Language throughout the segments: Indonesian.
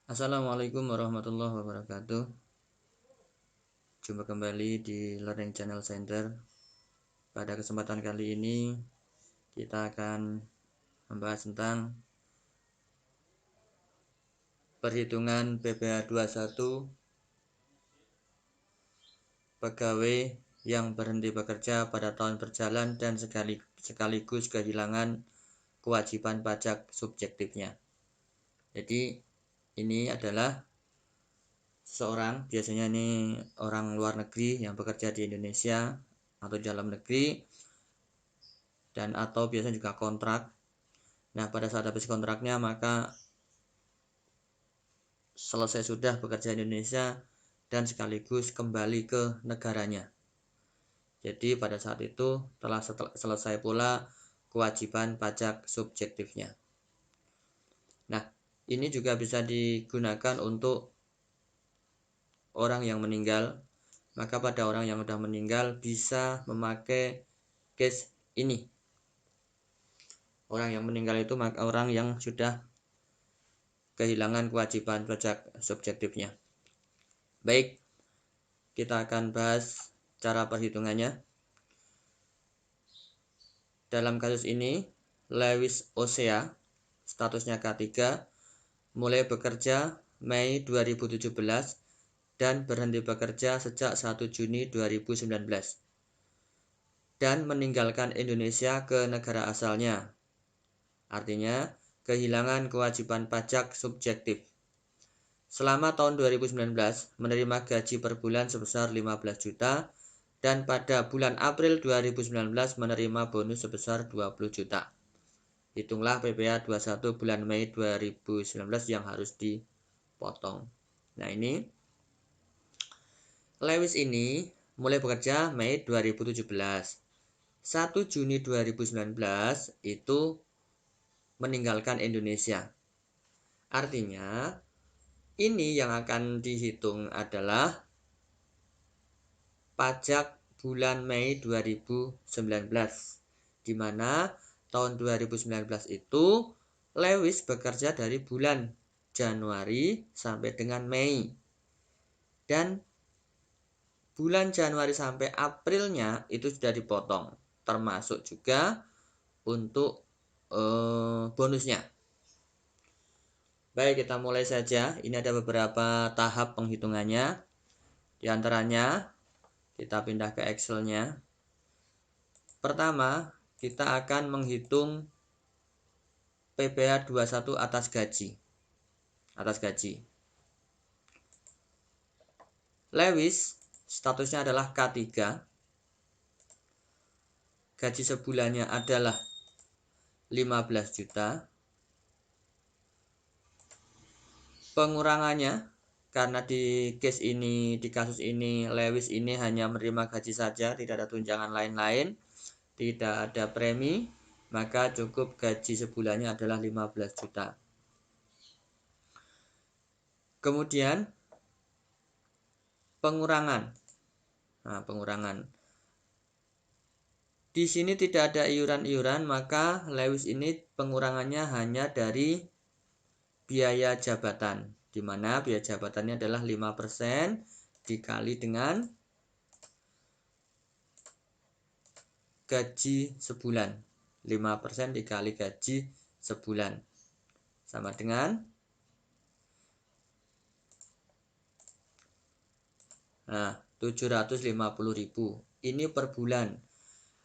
Assalamualaikum warahmatullahi wabarakatuh. Jumpa kembali di Learning Channel Center. Pada kesempatan kali ini kita akan membahas tentang perhitungan PPh 21 pegawai yang berhenti bekerja pada tahun berjalan dan sekaligus kehilangan kewajiban pajak subjektifnya. Jadi ini adalah seseorang, biasanya ini orang luar negeri yang bekerja di Indonesia atau di dalam negeri, dan atau biasanya juga kontrak. Nah, pada saat habis kontraknya maka selesai sudah bekerja di Indonesia dan sekaligus kembali ke negaranya. Jadi pada saat itu telah selesai pula kewajiban pajak subjektifnya. Nah, ini juga bisa digunakan untuk orang yang meninggal. Maka pada orang yang sudah meninggal bisa memakai case ini. Orang yang meninggal itu orang yang sudah kehilangan kewajiban pajak subjektifnya. Baik, kita akan bahas cara perhitungannya. Dalam kasus ini, Lewis Osea, statusnya K3, mulai bekerja Mei 2017 dan berhenti bekerja sejak 1 Juni 2019 dan meninggalkan Indonesia ke negara asalnya. Artinya, kehilangan kewajiban pajak subjektif. Selama tahun 2019 menerima gaji per bulan sebesar 15 juta dan pada bulan April 2019 menerima bonus sebesar 20 juta. Hitunglah PPh 21 bulan Mei 2019 yang harus dipotong. Nah, ini Lewis ini mulai bekerja Mei 2017. 1 Juni 2019 itu meninggalkan Indonesia. Artinya, ini yang akan dihitung adalah pajak bulan Mei 2019, di mana tahun 2019 itu Lewis bekerja dari bulan Januari sampai dengan Mei. Dan bulan Januari sampai Aprilnya itu sudah dipotong, termasuk juga untuk bonusnya. Baik, kita mulai saja. Ini ada beberapa tahap penghitungannya. Di antaranya kita pindah ke Excel-nya. Pertama, kita akan menghitung PPh 21 atas gaji. Lewis statusnya adalah K3. Gaji sebulannya adalah 15 juta. Pengurangannya, karena di kasus ini Lewis ini hanya menerima gaji saja, tidak ada tunjangan lain-lain, tidak ada premi, maka cukup gaji sebulannya adalah 15 juta. Kemudian pengurangan. Nah, pengurangan. Di sini tidak ada iuran-iuran, maka Lewis ini pengurangannya hanya dari biaya jabatan, di mana biaya jabatannya adalah 5% dikali dengan gaji sebulan. 5% dikali gaji sebulan sama dengan 750.000. Ini per bulan.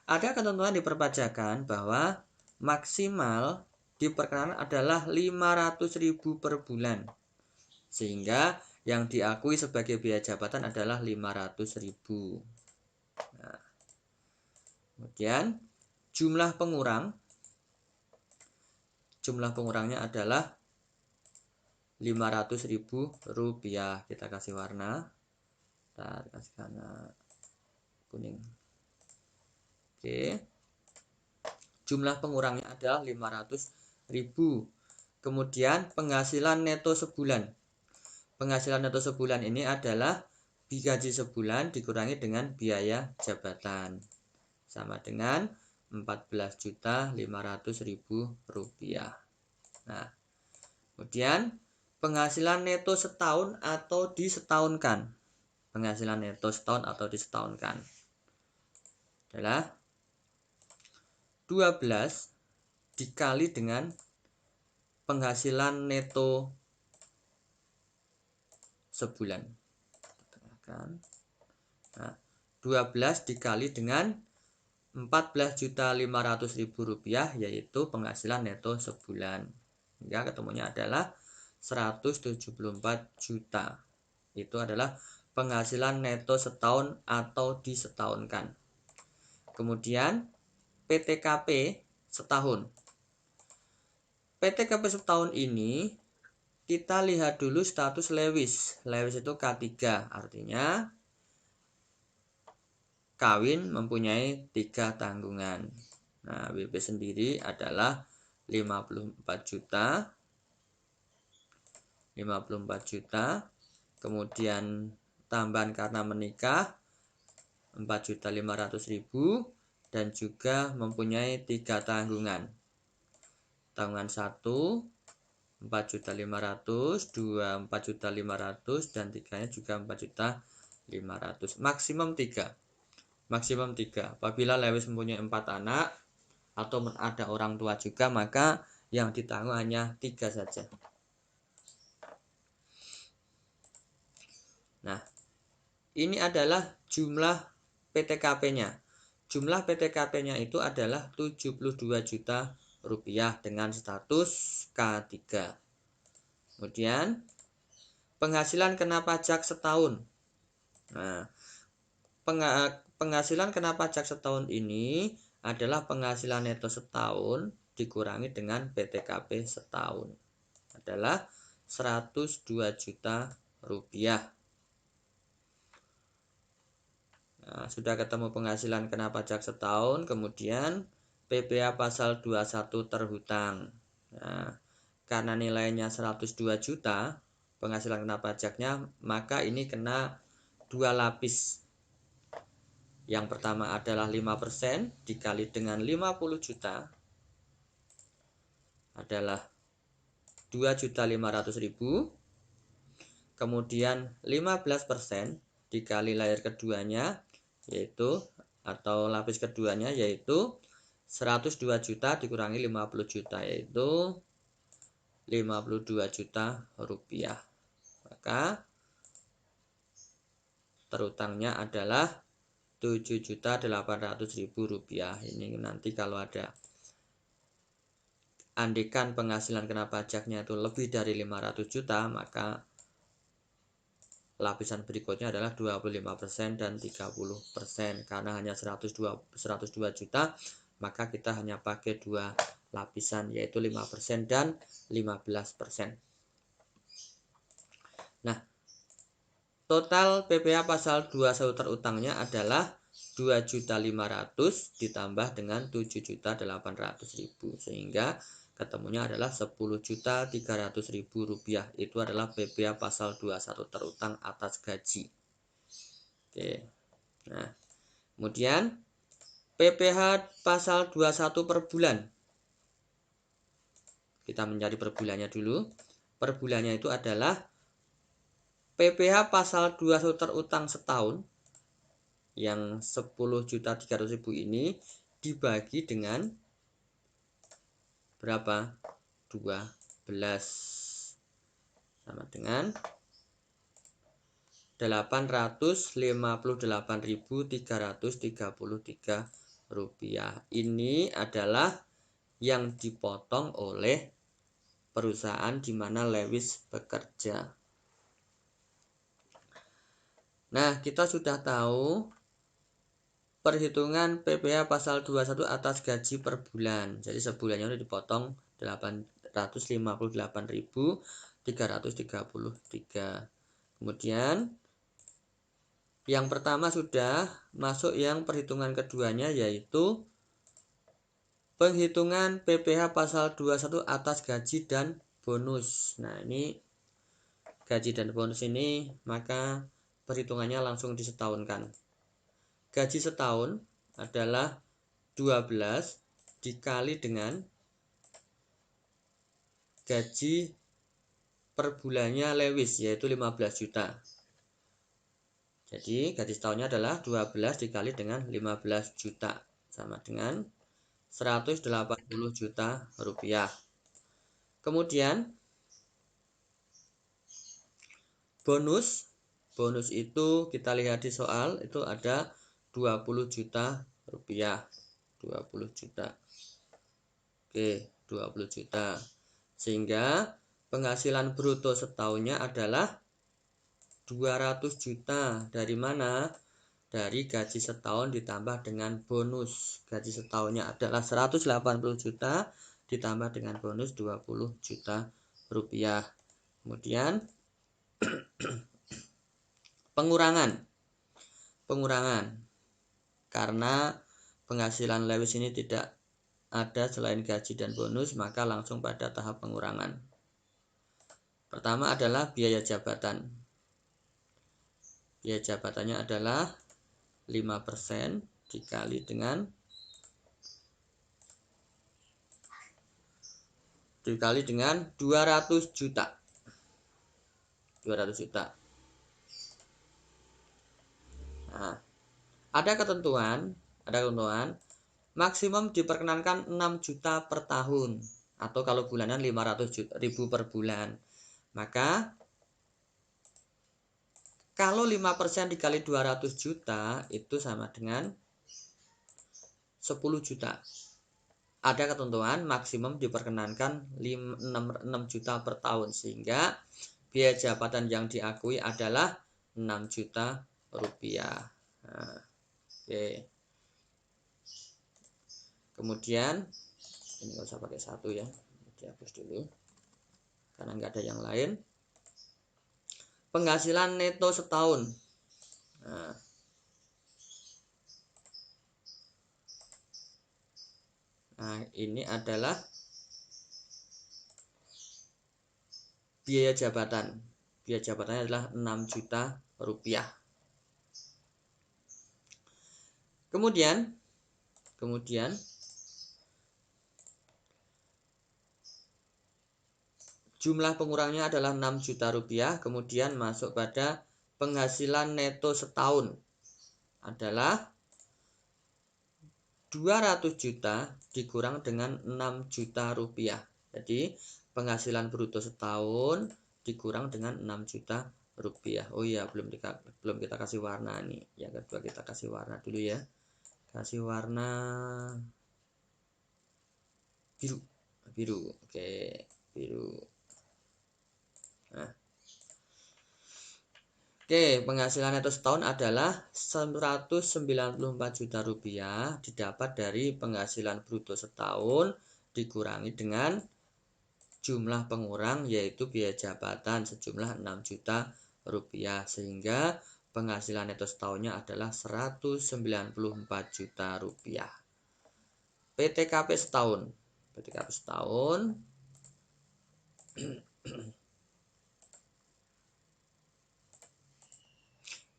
Ada ketentuan di perpajakan bahwa maksimal diperkenankan adalah 500.000 per bulan. Sehingga yang diakui sebagai biaya jabatan adalah 500.000. Nah, kemudian jumlah pengurangnya adalah 500.000 rupiah. Kita kasih warna. Kita kasih warna kuning. Oke. Jumlah pengurangnya adalah 500.000. Kemudian penghasilan neto sebulan. Penghasilan neto sebulan ini adalah gaji sebulan dikurangi dengan biaya jabatan. Sama dengan 14.500.000 rupiah. Nah, kemudian penghasilan neto setahun atau disetahunkan. Penghasilan neto setahun atau disetahunkan adalah 12 dikali dengan penghasilan neto sebulan. Nah, 12 dikali dengan 14.500.000 rupiah, yaitu penghasilan neto sebulan. Hingga ketemunya adalah 174 juta. Itu adalah penghasilan neto setahun atau disetahunkan. Kemudian PTKP setahun. PTKP setahun ini kita lihat dulu status Lewis. Lewis itu K3, artinya kawin mempunyai 3 tanggungan. Nah, WP sendiri adalah 54 juta. 54 juta. Kemudian tambahan karena menikah 4.500.000 dan juga mempunyai 3 tanggungan. Tanggungan 1 4.500.000, 2 4.500.000 dan 3-nya juga 4.500.000. Maksimum 3. Maksimum 3. Apabila Lewis mempunyai 4 anak atau ada orang tua juga, maka yang ditanggung hanya 3 saja. Nah, ini adalah jumlah PTKP-nya. Jumlah PTKP-nya itu adalah 72 juta rupiah dengan status K3. Kemudian penghasilan kena pajak setahun. Nah, penghasilan kena pajak setahun ini adalah penghasilan neto setahun dikurangi dengan PTKP setahun. Adalah 102 juta rupiah. Nah, sudah ketemu penghasilan kena pajak setahun, kemudian PPh pasal 21 terhutang. Nah, karena nilainya 102 juta penghasilan kena pajaknya, maka ini kena 2 lapis. Yang pertama adalah 5% dikali dengan 50 juta adalah 2.500.000. Kemudian 15% dikali layer keduanya, yaitu atau lapis keduanya, yaitu 102 juta dikurangi 50 juta, yaitu 52 juta rupiah. Maka terutangnya adalah 7.800.000 rupiah. Ini nanti kalau ada andikan penghasilan kena pajaknya itu lebih dari 500 juta, maka lapisan berikutnya adalah 25% dan 30%. Karena hanya 102 juta, maka kita hanya pakai 2 lapisan, yaitu 5% dan 15%. Nah, total PPh pasal 21 terutangnya adalah 2.500.000 ditambah dengan 7.800.000, sehingga ketemunya adalah 10.300.000 rupiah. Itu adalah PPh pasal 21 terutang atas gaji. Oke. Nah, kemudian PPh pasal 21 per bulan. Kita mencari per bulannya dulu. Per bulannya itu adalah PPh pasal 21 terutang setahun yang 10.300.000 ini dibagi dengan berapa? 12 sama dengan 858.333 rupiah. Ini adalah yang dipotong oleh perusahaan di mana Lewis bekerja. Nah, kita sudah tahu perhitungan PPh pasal 21 atas gaji per bulan. Jadi sebulannya udah dipotong 858.333. Kemudian yang pertama sudah masuk yang perhitungan keduanya, yaitu penghitungan PPh pasal 21 atas gaji dan bonus. Nah, ini gaji dan bonus ini maka perhitungannya langsung disetahunkan. Gaji setahun adalah 12 dikali dengan gaji per bulannya Lewis, yaitu 15 juta. Jadi gaji setahunnya adalah 12 dikali dengan 15 juta, sama dengan 180 juta rupiah. Kemudian bonus itu kita lihat di soal, itu ada 20 juta rupiah. 20 juta. Oke, 20 juta. Sehingga penghasilan bruto setahunnya adalah 200 juta. Dari mana? Dari gaji setahun ditambah dengan bonus. Gaji setahunnya adalah 180 juta ditambah dengan bonus 20 juta rupiah. Kemudian pengurangan. Karena penghasilan Lewis ini tidak ada selain gaji dan bonus, maka langsung pada tahap pengurangan. Pertama adalah biaya jabatan. Biaya jabatannya adalah 5% dikali dengan 200 juta. 200 juta. Nah, ada ketentuan maksimum diperkenankan 6 juta per tahun, atau kalau bulanan 500 ribu per bulan. Maka kalau 5% dikali 200 juta itu sama dengan 10 juta. Ada ketentuan maksimum diperkenankan 6 juta per tahun, sehingga biaya jabatan yang diakui adalah 6 juta rupiah. Nah, oke. Kemudian ini nggak usah pakai 1 ya, dihapus dulu karena nggak ada yang lain. Penghasilan neto setahun. Nah, ini adalah biaya jabatan. Biaya jabatannya adalah 6 juta rupiah. Kemudian jumlah pengurangnya adalah 6 juta rupiah. Kemudian masuk pada penghasilan neto setahun adalah 200 juta dikurang dengan 6 juta rupiah. Jadi penghasilan bruto setahun dikurang dengan 6 juta rupiah. Oh iya, belum kita kasih warna nih. Yang kedua kita kasih warna dulu ya. Kasih warna biru. Oke, biru. Nah. Oke, penghasilan neto setahun adalah 194 juta rupiah didapat dari penghasilan bruto setahun dikurangi dengan jumlah pengurang, yaitu biaya jabatan sejumlah 6 juta rupiah, sehingga penghasilan neto setahunnya adalah 194 juta rupiah. PTKP setahun.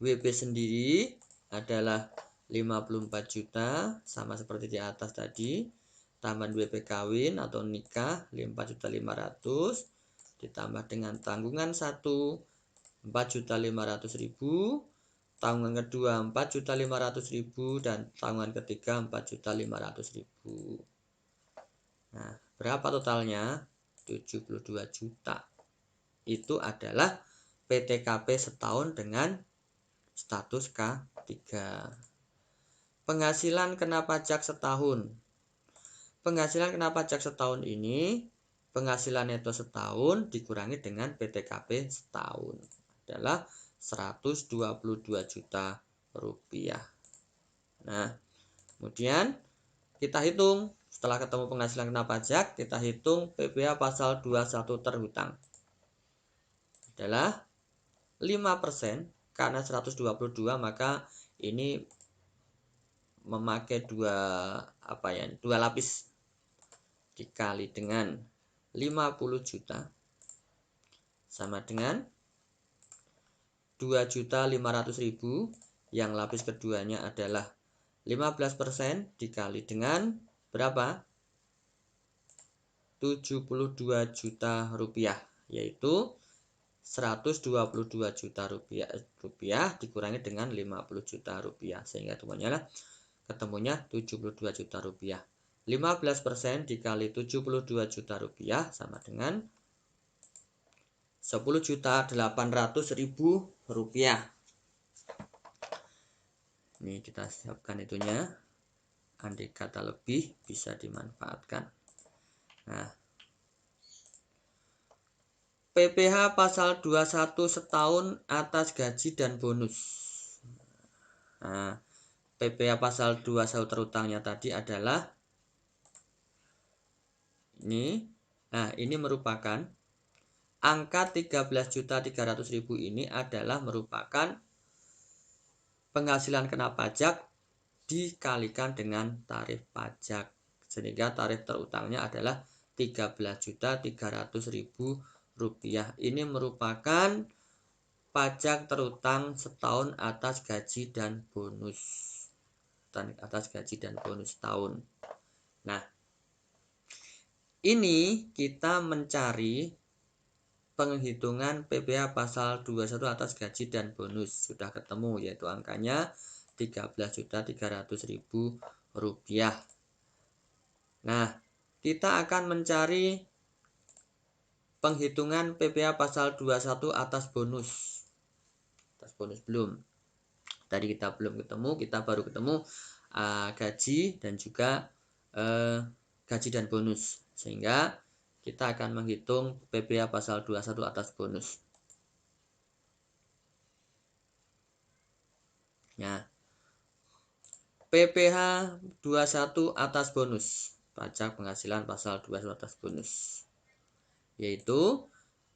WP sendiri adalah 54 juta, sama seperti di atas tadi. Tambahan WP kawin atau nikah 4.500.000 ditambah dengan tanggungan 1 4.500.000, tanggungan kedua 4.500.000 dan tanggungan ketiga 4.500.000. Nah, berapa totalnya? 72 juta. Itu adalah PTKP setahun dengan status K3. Penghasilan kena pajak setahun. Penghasilan kena pajak setahun ini, penghasilan neto setahun dikurangi dengan PTKP setahun adalah 122 juta rupiah. Nah, kemudian kita hitung, setelah ketemu penghasilan kena pajak, kita hitung PPh pasal 21 terhutang adalah 5%. Karena 122, maka ini memakai dua lapis dikali dengan 50 juta sama dengan 2.500.000. Yang lapis keduanya adalah 15% dikali dengan berapa? 72 juta rupiah, yaitu 122 juta rupiah dikurangi dengan 50 juta rupiah, sehingga ketemunya 72 juta rupiah. 15% dikali 72 juta rupiah sama dengan 10.800.000 rupiah. Ini kita siapkan itunya. Andai kata lebih bisa dimanfaatkan. Nah, PPh pasal 21 setahun atas gaji dan bonus. Nah, PPh pasal 21 terutangnya tadi adalah ini. Nah, ini merupakan angka 13.300.000 ini adalah merupakan penghasilan kena pajak dikalikan dengan tarif pajak, sehingga tarif terutangnya adalah 13.300.000 rupiah. Ini merupakan pajak terutang setahun atas gaji dan bonus, tahun. Nah, ini kita mencari penghitungan PPh pasal 21 atas gaji dan bonus. Sudah ketemu, yaitu angkanya 13.300.000 rupiah. Nah, kita akan mencari penghitungan PPh pasal 21 atas bonus. Atas bonus belum. Tadi kita belum ketemu, kita baru ketemu gaji dan juga gaji dan bonus. Sehingga kita akan menghitung PPh pasal 21 atas bonus. Nah, PPh 21 atas bonus, pajak penghasilan pasal 21 atas bonus, yaitu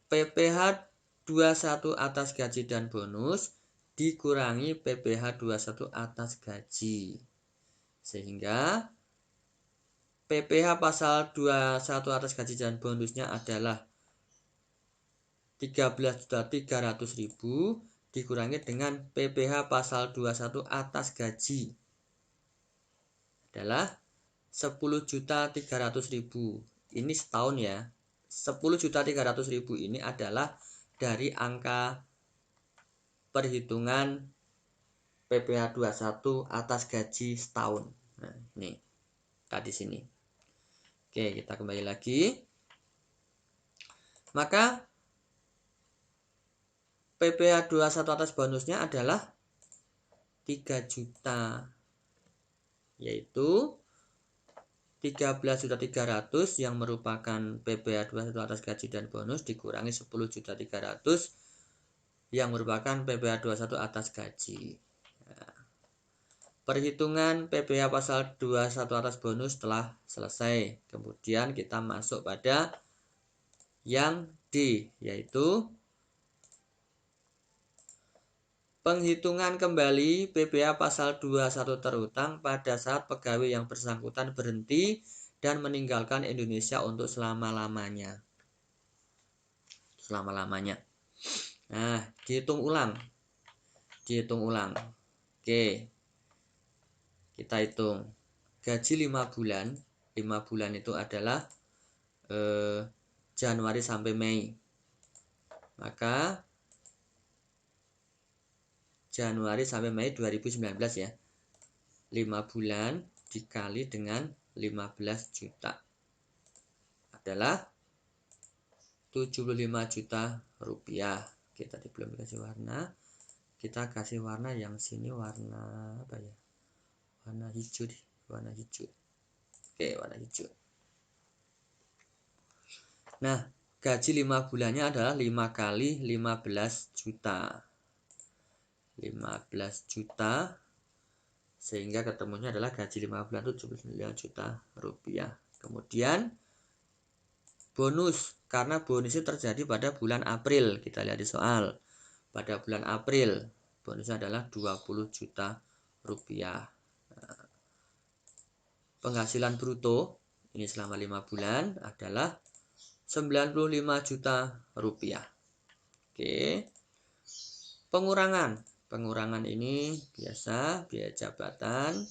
PPh 21 atas gaji dan bonus dikurangi PPh 21 atas gaji, sehingga PPh pasal 21 atas gaji dan bonusnya adalah 13.300.000 dikurangi dengan PPh pasal 21 atas gaji adalah 10.300.000. Ini setahun ya. 10.300.000 ini adalah dari angka perhitungan PPh 21 atas gaji setahun. Nah, ini tadi sini. Oke, kita kembali lagi. Maka PPh 21 atas bonusnya adalah 3 juta, yaitu 13.300.000 yang merupakan PPh 21 atas gaji dan bonus dikurangi 10.300.000 yang merupakan PPh 21 atas gaji. Nah, perhitungan PPh pasal 21 atas bonus telah selesai. Kemudian kita masuk pada yang D, yaitu penghitungan kembali PPh pasal 21 terutang pada saat pegawai yang bersangkutan berhenti dan meninggalkan Indonesia untuk selama-lamanya. Nah, dihitung ulang. Oke. Kita hitung. Gaji 5 bulan. 5 bulan itu adalah Januari sampai Mei. Maka Januari sampai Mei 2019 ya. 5 bulan dikali dengan 15 juta adalah 75 juta rupiah. Kita belum kasih warna. Kita kasih warna yang sini warna apa ya? Warna hijau deh, warna hijau. Oke, warna hijau. Nah, gaji 5 bulannya adalah 5 kali 15 juta. 15 juta, sehingga ketemunya adalah gaji 5 bulan itu 79 juta rupiah. Kemudian bonus, karena bonus itu terjadi pada bulan April. Kita lihat di soal. Pada bulan April bonusnya adalah 20 juta rupiah. Nah, penghasilan bruto ini selama 5 bulan adalah 95 juta rupiah. Oke. Pengurangan ini biasa biaya jabatan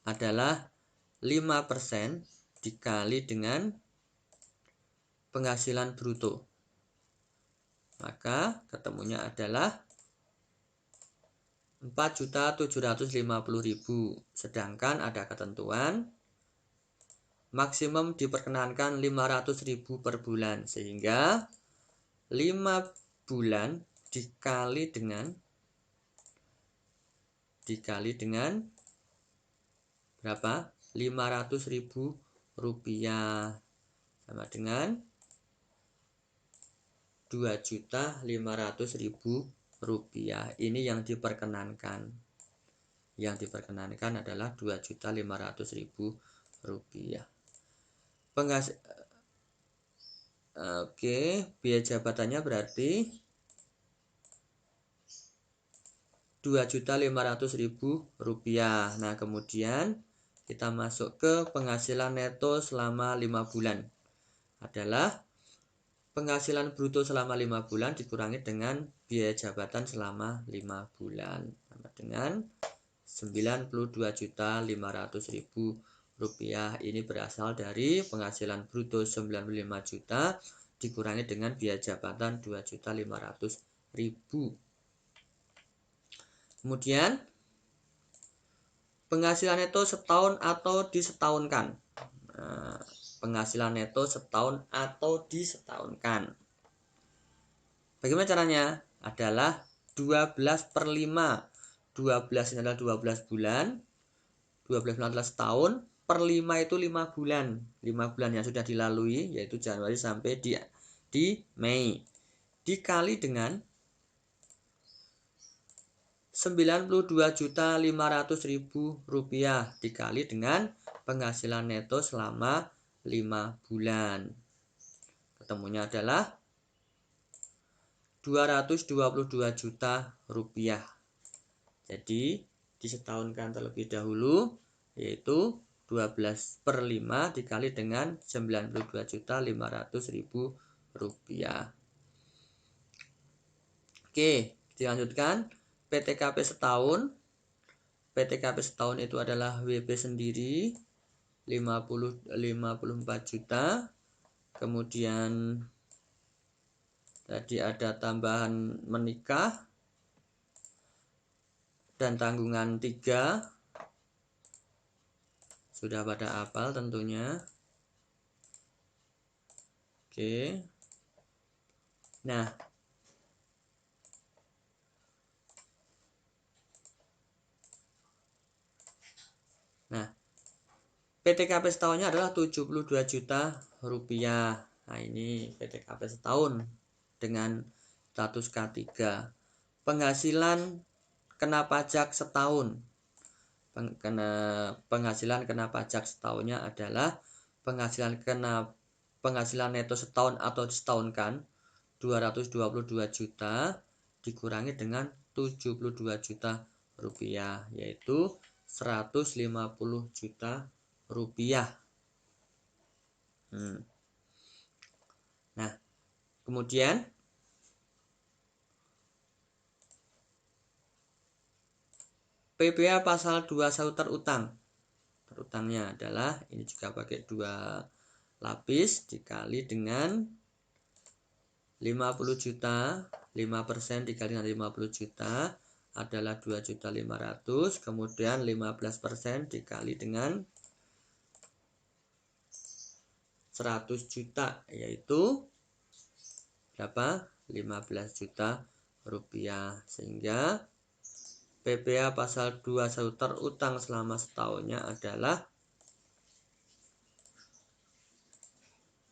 adalah 5% dikali dengan penghasilan bruto. Maka ketemunya adalah 4.750.000. Sedangkan ada ketentuan maksimum diperkenankan 500.000 per bulan, sehingga 5 bulan dikali dengan berapa? 500.000 rupiah sama dengan 2.500.000 rupiah. Ini yang diperkenankan. Yang diperkenankan adalah 2.500.000 rupiah. Oke, biaya jabatannya berarti 2.500.000 rupiah. Nah, kemudian kita masuk ke penghasilan neto selama 5 bulan. Adalah penghasilan bruto selama 5 bulan dikurangi dengan biaya jabatan selama 5 bulan. Sama dengan 92.500.000 rupiah. Ini berasal dari penghasilan bruto 95 juta dikurangi dengan biaya jabatan 2.500.000. Kemudian penghasilan neto setahun atau disetahunkan. Nah, penghasilan neto setahun atau disetahunkan. Bagaimana caranya? Adalah 12/5. 12 ini adalah 12 bulan. 12 bulan adalah setahun. Per 5 itu 5 bulan. 5 bulan yang sudah dilalui, yaitu Januari sampai di Mei. Dikali dengan 92.500.000 rupiah dikali dengan penghasilan neto selama 5 bulan. Ketemunya adalah 222 juta rupiah. Jadi disetahunkan terlebih dahulu, yaitu 12/5 dikali dengan 92.500.000 rupiah. Oke, dilanjutkan. PTKP setahun. PTKP setahun itu adalah WP sendiri 54 juta. Kemudian tadi ada tambahan menikah dan tanggungan 3. Sudah pada hafal tentunya. Oke. Nah, PTKP setahunnya adalah 72 juta rupiah. Nah, ini PTKP setahun dengan status K3. Penghasilan kena pajak setahun. Penghasilan kena pajak setahunnya adalah penghasilan neto setahun atau disetahunkan 222 juta dikurangi dengan 72 juta rupiah, yaitu 150 juta rupiah. Nah, kemudian PPh pasal 21 terutang. Terutangnya adalah ini juga pakai 2 lapis dikali dengan 50 juta, 5% dikali dengan 50 juta adalah 2.500.000, kemudian 15% dikali dengan 100 juta, yaitu berapa? 15 juta rupiah. Sehingga PPh pasal 21 terutang selama setahunnya adalah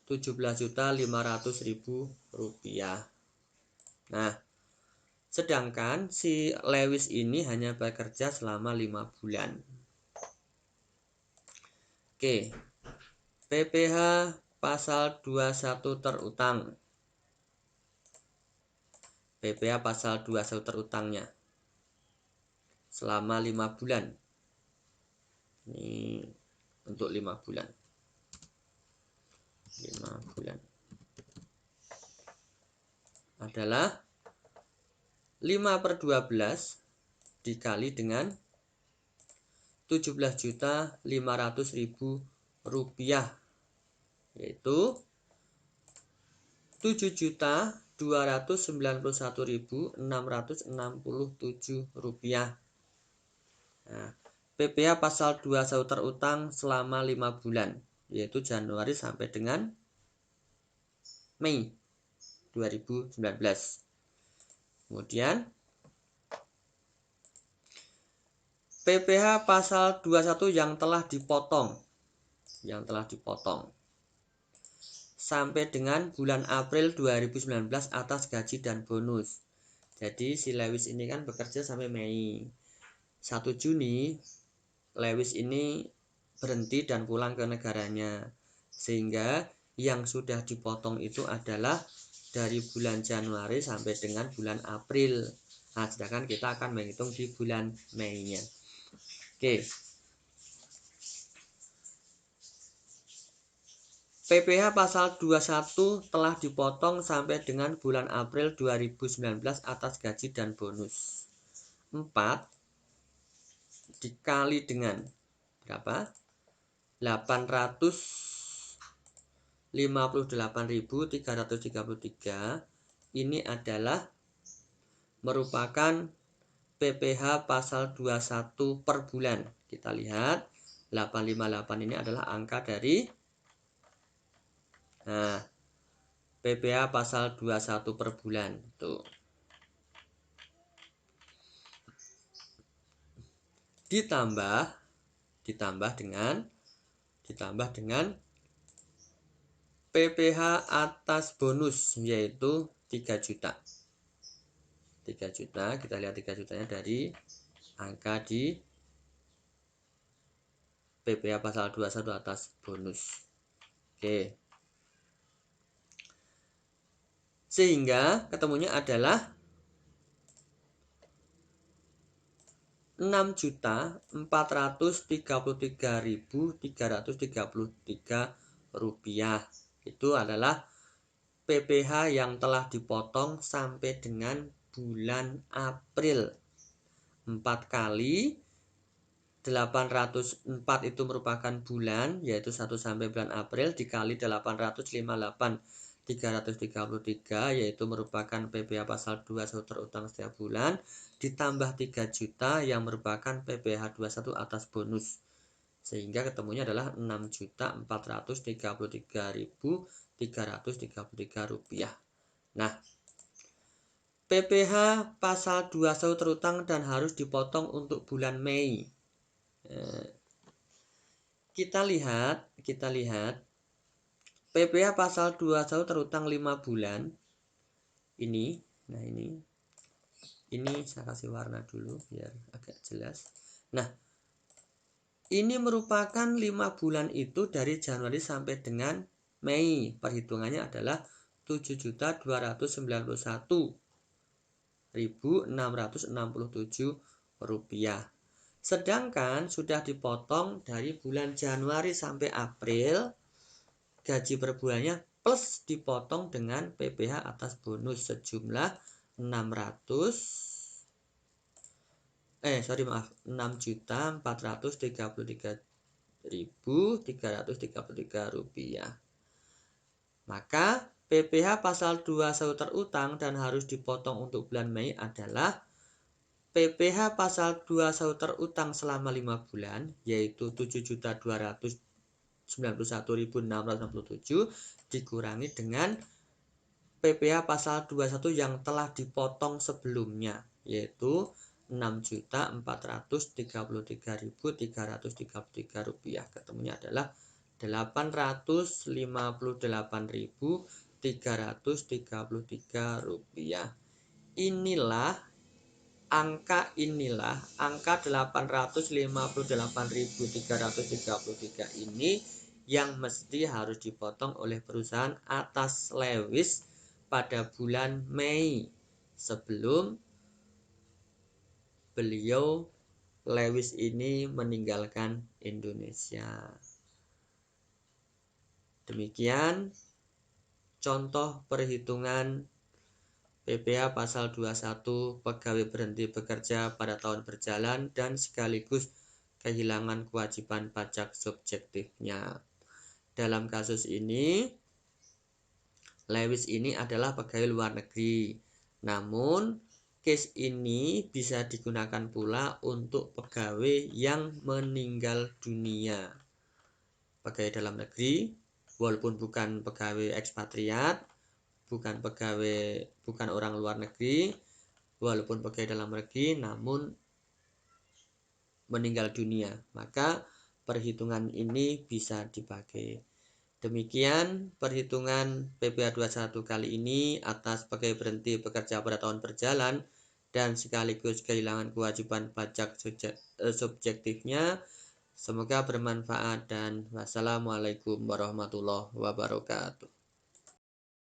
17.500.000 rupiah. Nah, sedangkan si Lewis ini hanya bekerja selama 5 bulan. Oke. PPh pasal 21 terutang. PPh pasal 21 terutangnya selama 5 bulan. Ini untuk 5 bulan. 5 bulan adalah 5/12 dikali dengan 17.500.000 rupiah, yaitu 7.291.667 rupiah. Nah, PPh pasal 21 terutang selama 5 bulan, yaitu Januari sampai dengan Mei 2019. Kemudian PPh pasal 21 yang telah dipotong sampai dengan bulan April 2019 atas gaji dan bonus. Jadi si Lewis ini kan bekerja sampai Mei. 1 Juni Lewis ini berhenti dan pulang ke negaranya, sehingga yang sudah dipotong itu adalah dari bulan Januari sampai dengan bulan April. Nah, sedangkan kita akan menghitung di bulan Mei-nya. Oke. PPh pasal 21 telah dipotong sampai dengan bulan April 2019 atas gaji dan bonus. 4 dikali dengan berapa? 858.333. Ini adalah merupakan PPh pasal 21 per bulan. Kita lihat 858 ini adalah angka dari PPh pasal 21 per bulan. Tuh. Ditambah dengan PPh atas bonus, yaitu 3 juta. 3 juta, kita lihat 3 jutanya dari angka di PPh pasal 21 atas bonus. Oke. Sehingga ketemunya adalah 6.433.333 rupiah. Itu adalah PPh yang telah dipotong sampai dengan bulan April. 4 kali 804 itu merupakan bulan, yaitu 1 sampai bulan April, dikali 858.333, yaitu merupakan PPh pasal 21 terutang setiap bulan, ditambah 3 juta yang merupakan PPh 21 atas bonus, sehingga ketemunya adalah 6.433.333 rupiah. Nah, PPh pasal 21 terutang dan harus dipotong untuk bulan Mei. Kita lihat PPh pasal 21 terutang 5 bulan ini. Nah, ini saya kasih warna dulu biar agak jelas. Nah, ini merupakan 5 bulan itu dari Januari sampai dengan Mei. Perhitungannya adalah 7.291.667 rupiah. Sedangkan sudah dipotong dari bulan Januari sampai April, gaji per bulannya plus dipotong dengan PPh atas bonus sejumlah 6.433.333 rupiah. Maka PPh pasal 21 terutang dan harus dipotong untuk bulan Mei adalah PPh pasal 21 terutang selama 5 bulan, yaitu 7.291.667 dikurangi dengan PPh pasal 21 yang telah dipotong sebelumnya, yaitu 6.433.333 rupiah. Ketemunya adalah 858.333 rupiah. Angka 858.333 ini yang mesti harus dipotong oleh perusahaan atas Lewis pada bulan Mei sebelum beliau Lewis ini meninggalkan Indonesia. Demikian contoh perhitungan PPh pasal 21 pegawai berhenti bekerja pada tahun berjalan dan sekaligus kehilangan kewajiban pajak subjektifnya. Dalam kasus ini, Lewis ini adalah pegawai luar negeri. Namun, case ini bisa digunakan pula untuk pegawai yang meninggal dunia. Pegawai dalam negeri, walaupun bukan pegawai ekspatriat, bukan orang luar negeri, walaupun pegawai dalam negeri, namun meninggal dunia, maka perhitungan ini bisa dipakai. Demikian perhitungan PPh 21 kali ini atas pegawai berhenti bekerja pada tahun berjalan dan sekaligus kehilangan kewajiban pajak subjektifnya. Semoga bermanfaat dan wassalamualaikum warahmatullahi wabarakatuh.